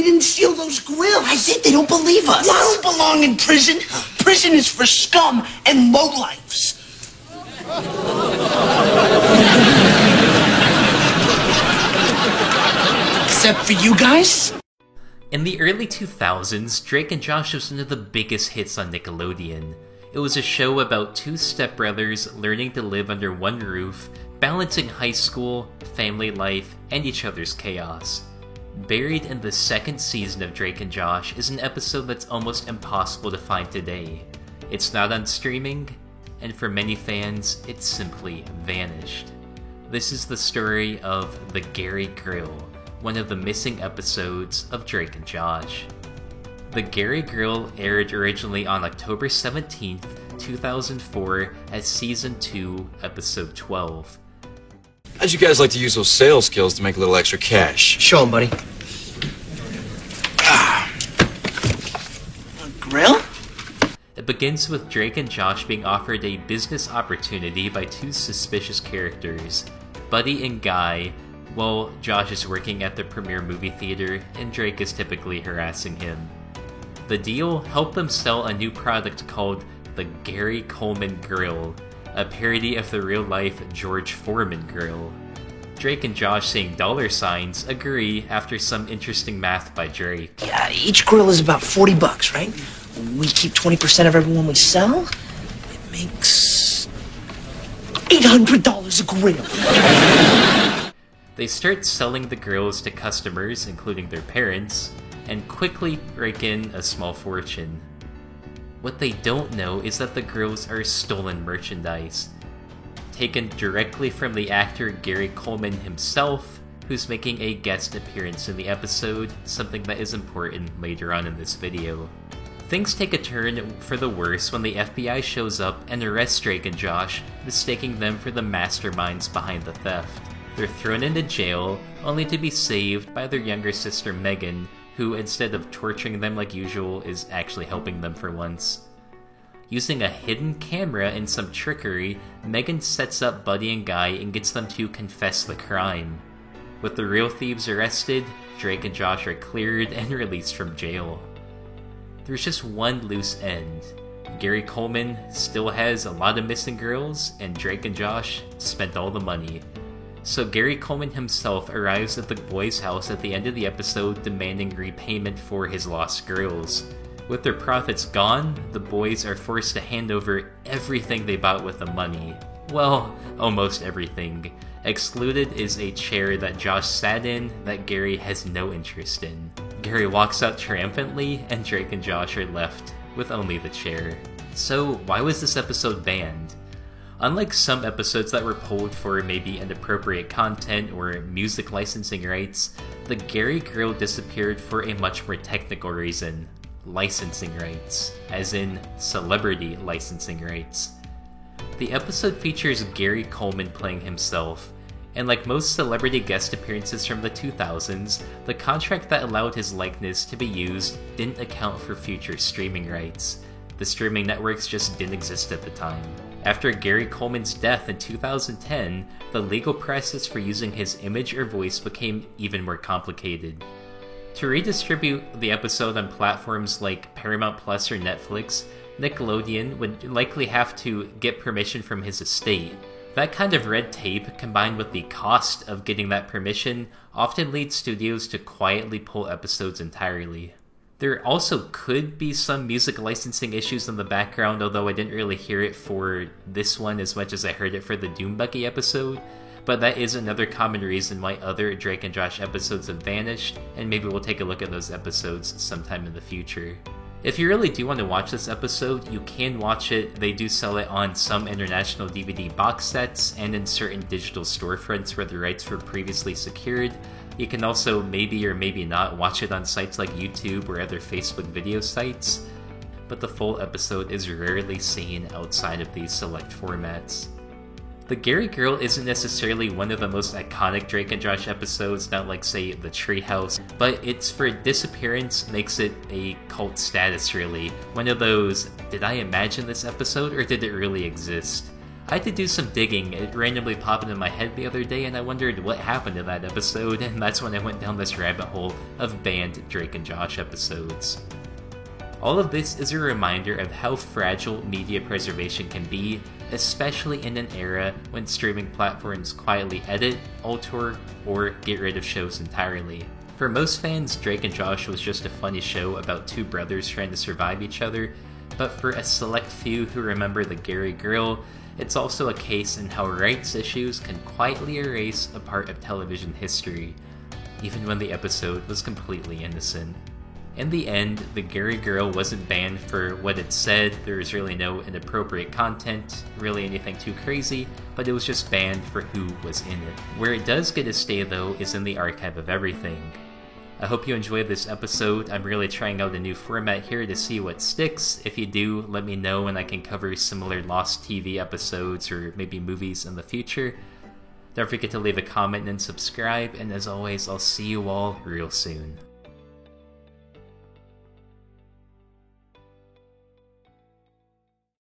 we didn't steal those grills. I think they don't believe us. Well, I don't belong in prison. Prison is for scum and lowlifes. Except for you guys. In the early 2000s, Drake and Josh was one of the biggest hits on Nickelodeon. It was a show about two stepbrothers learning to live under one roof, balancing high school, family life, and each other's chaos. Buried in the second season of Drake and Josh is an episode that's almost impossible to find today. It's not on streaming, and for many fans, it simply vanished. This is the story of The Gary Grill, one of the missing episodes of Drake and Josh. The Gary Grill aired originally on October 17th, 2004 as Season 2, Episode 12. How'd you guys like to use those sales skills to make a little extra cash? Show 'em, buddy. A grill? It begins with Drake and Josh being offered a business opportunity by two suspicious characters, Buddy and Guy, while Josh is working at the Premiere Movie Theater and Drake is typically harassing him. The deal helped them sell a new product called the Gary Coleman Grill, a parody of the real-life George Foreman grill. Drake and Josh, seeing dollar signs, agree after some interesting math by Drake. Yeah, each grill is about $40, right? We keep 20% of everyone we sell. It makes $800 a grill. They start selling the grills to customers, including their parents, and quickly rake in a small fortune. What they don't know is that the grills are stolen merchandise, taken directly from the actor Gary Coleman himself, who's making a guest appearance in the episode, something that is important later on in this video. Things take a turn for the worse when the FBI shows up and arrests Drake and Josh, mistaking them for the masterminds behind the theft. They're thrown into jail, only to be saved by their younger sister Megan, who, instead of torturing them like usual, is actually helping them for once. Using a hidden camera and some trickery, Megan sets up Buddy and Guy and gets them to confess the crime. With the real thieves arrested, Drake and Josh are cleared and released from jail. There's just one loose end. Gary Coleman still has a lot of missing girls, and Drake and Josh spent all the money. So Gary Coleman himself arrives at the boys' house at the end of the episode demanding repayment for his lost girls. With their profits gone, the boys are forced to hand over everything they bought with the money. Well, almost everything. Excluded is a chair that Josh sat in that Gary has no interest in. Gary walks out triumphantly, and Drake and Josh are left with only the chair. So why was this episode banned? Unlike some episodes that were pulled for maybe inappropriate content or music licensing rights, the Gary Grill disappeared for a much more technical reason: licensing rights, as in celebrity licensing rights. The episode features Gary Coleman playing himself, and like most celebrity guest appearances from the 2000s, the contract that allowed his likeness to be used didn't account for future streaming rights. The streaming networks just didn't exist at the time. After Gary Coleman's death in 2010, the legal process for using his image or voice became even more complicated. To redistribute the episode on platforms like Paramount Plus or Netflix, Nickelodeon would likely have to get permission from his estate. That kind of red tape, combined with the cost of getting that permission, often leads studios to quietly pull episodes entirely. There also could be some music licensing issues in the background, although I didn't really hear it for this one as much as I heard it for the Doom Buggy episode, but that is another common reason why other Drake and Josh episodes have vanished, and maybe we'll take a look at those episodes sometime in the future. If you really do want to watch this episode, you can watch it. They do sell it on some international DVD box sets and in certain digital storefronts where the rights were previously secured. You can also maybe or maybe not watch it on sites like YouTube or other Facebook video sites, but the full episode is rarely seen outside of these select formats. The Gary Grill isn't necessarily one of the most iconic Drake and Josh episodes, not like, say, The Treehouse, but its for disappearance makes it a cult status, really. One of those, did I imagine this episode or did it really exist? I had to do some digging. It randomly popped into my head the other day and I wondered what happened in that episode, and that's when I went down this rabbit hole of banned Drake and Josh episodes. All of this is a reminder of how fragile media preservation can be, especially in an era when streaming platforms quietly edit, alter, or get rid of shows entirely. For most fans, Drake and Josh was just a funny show about two brothers trying to survive each other, but for a select few who remember the Gary Grill, it's also a case in how rights issues can quietly erase a part of television history, even when the episode was completely innocent. In the end, the Gary Grill wasn't banned for what it said. There was really no inappropriate content, really anything too crazy, but it was just banned for who was in it. Where it does get to stay though is in the archive of everything. I hope you enjoyed this episode. I'm really trying out a new format here to see what sticks. If you do, let me know and I can cover similar Lost TV episodes or maybe movies in the future. Don't forget to leave a comment and subscribe, and as always, I'll see you all real soon.